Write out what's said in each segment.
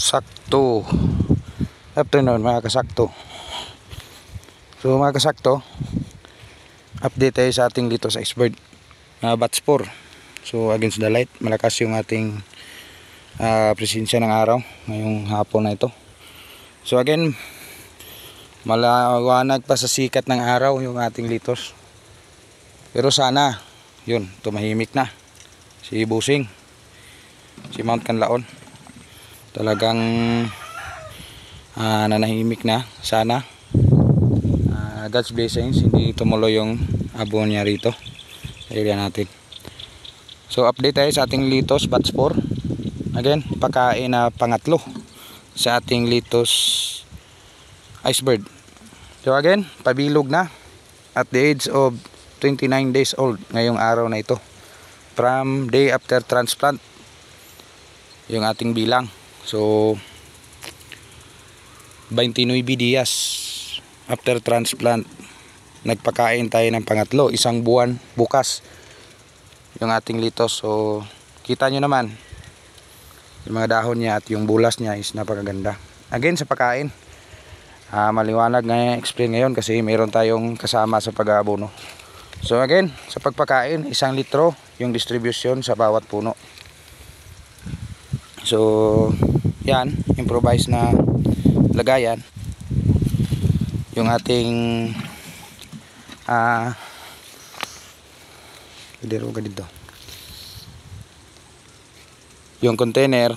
Sakto. Afternoon mga kasakto. So mga kasakto, update tayo sa ating dito sa Icebird batch 4. So against the light, malakas yung ating presensya ng araw ngayong hapon na ito. So again, malawanag pa sa sikat ng araw yung ating litos. Pero sana yun, tumahimik na si Busing, si Mount Canlaon. Talagang nanahimik na. Sana God's blessings, hindi tumuloy yung abon niya rito sa area natin. So update tayo sa ating litos batch 4. Again, pagkain na pangatlo sa ating litos Icebird. So again, pabilog na at the age of 29 days old ngayong araw na ito, from day after transplant yung ating bilang. So 29 días after transplant, nagpakain tayo ng pangatlo, isang buwan bukas yung ating litos. So kita nyo naman yung mga dahon niya at yung bulas niya is napakaganda. Again sa pagkain, maliwanag nga explain ngayon kasi mayroon tayong kasama sa pag-aabono. So again, sa pagpakain, 1 litro yung distribution sa bawat puno. So yan, improvise na lagayan yung ating yung container,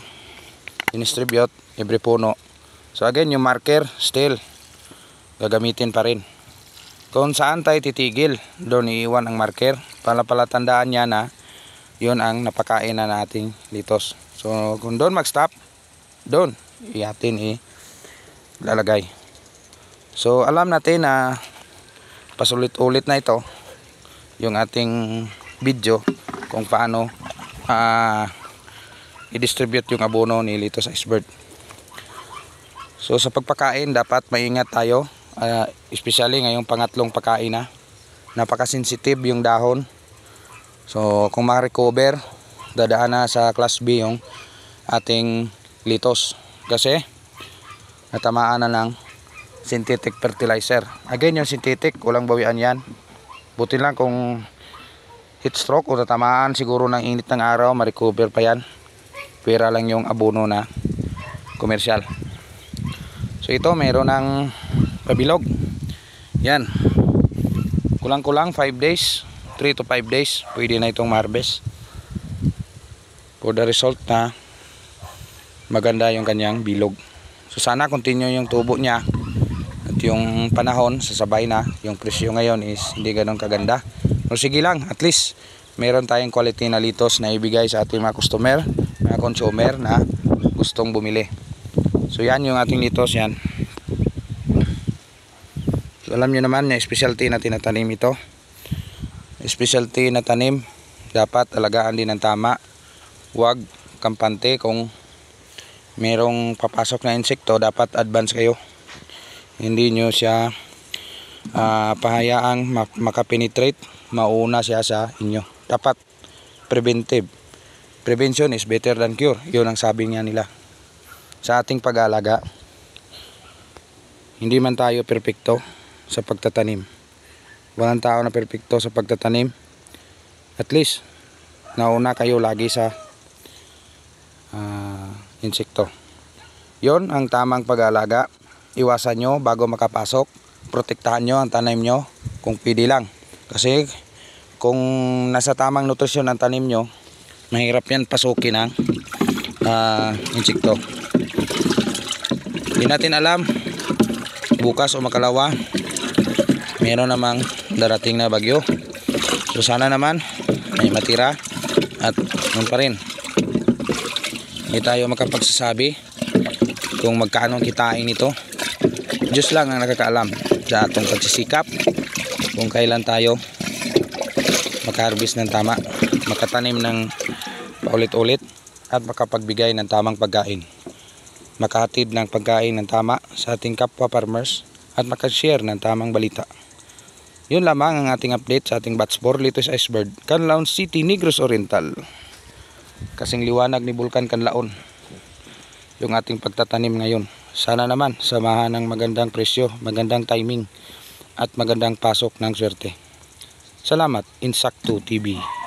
distribute every puno. So again, yung marker still gagamitin pa rin. Kung saan tayo titigil, doon iiwan ang marker para palatandaan niya na yun ang napakain na nating litos. So kung doon mag-stop, doon iatin ilalagay. So alam natin na pasulit-ulit na ito yung ating video kung paano i-distribute yung abono ni litos Icebird. So sa pagpakain dapat maingat tayo, especially ngayong pangatlong pagkain na napakasensitive yung dahon. So kung ma-recover, dadaan na sa class B yung ating litos kasi natamaan na ng synthetic fertilizer. Again, yung synthetic, walang bawian yan. Buti lang kung heat stroke o natamaan siguro ng init ng araw, ma-recover pa yan. Pwera lang yung abono na komersyal. So ito, mayroon ng pabilog. Yan, kulang-kulang 5 days, 3 to 5 days, pwede na itong harvest. For the result na maganda yung kanyang bilog. So sana continue yung tubo niya at yung panahon sasabay na. Yung presyo ngayon is hindi ganun kaganda. So sige lang, at least meron tayong quality na litos na ibigay sa ating mga customer, mga consumer na gustong bumili. So yan yung ating litos yan. So alam nyo naman yung specialty na tinatanim ito. Specialty na tanim, dapat alagaan din ng tama. Huwag kampante. Kung merong papasok na insekto, dapat advance kayo. Hindi nyo siya pahayaang makapenetrate, mauna siya sa inyo. Dapat preventive. Prevention is better than cure. Yun ang sabi nga nila sa ating pag-aalaga. Hindi man tayo perpekto sa pagtatanim. Walang tao na perpekto sa pagtatanim. At least nauna kayo lagi sa insekto. Yon ang tamang pag-aalaga. Iwasan nyo bago makapasok. Protektahan nyo ang tanim nyo kung pwede lang. Kasi kung nasa tamang nutrisyon ang tanim nyo, mahirap yan pasukin ang insekto. Hindi natin alam, bukas o makalawa meron namang darating na bagyo. So sana naman may matira at nun pa rin hindi tayo makapagsasabi kung magkano ang kitain nito. Diyos lang ang nakakaalam sa atong pagsisikap kung kailan tayo makaharvest ng tama, makatanim ng paulit-ulit at makapagbigay ng tamang pagkain, makahatid ng pagkain ng tama sa ating kapwa farmers at makashare ng tamang balita. Yun lamang ang ating update sa ating batch 4 litos Icebird, Canlaon City, Negros Oriental. Kasing liwanag ni Bulkan Canlaon. yung ating pagtatanim ngayon. Sana naman samahan ng magandang presyo, magandang timing at magandang pasok ng swerte. Salamat, Insakto TV.